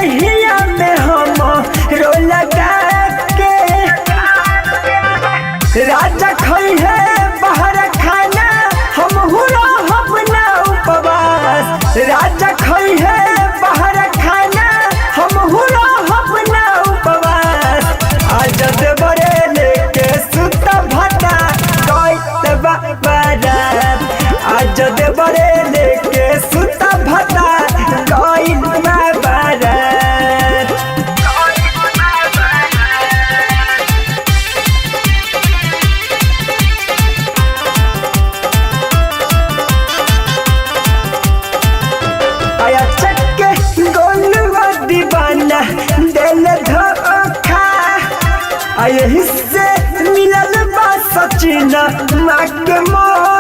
दहिया में हम रो लगा के राजा खई है बाहर खाना हम हुआ अपना उपवास राजा खई है बाहर खाना हम हुआ अपना उपवास आज बड़े लेके सुत भटा गई बारात आज बड़े लेके सुत भटा गई बारात। आया चक्के गोलुआ दीवाना दिल धोखा आये हिस्से मिलल बा सचिन माँ के मोह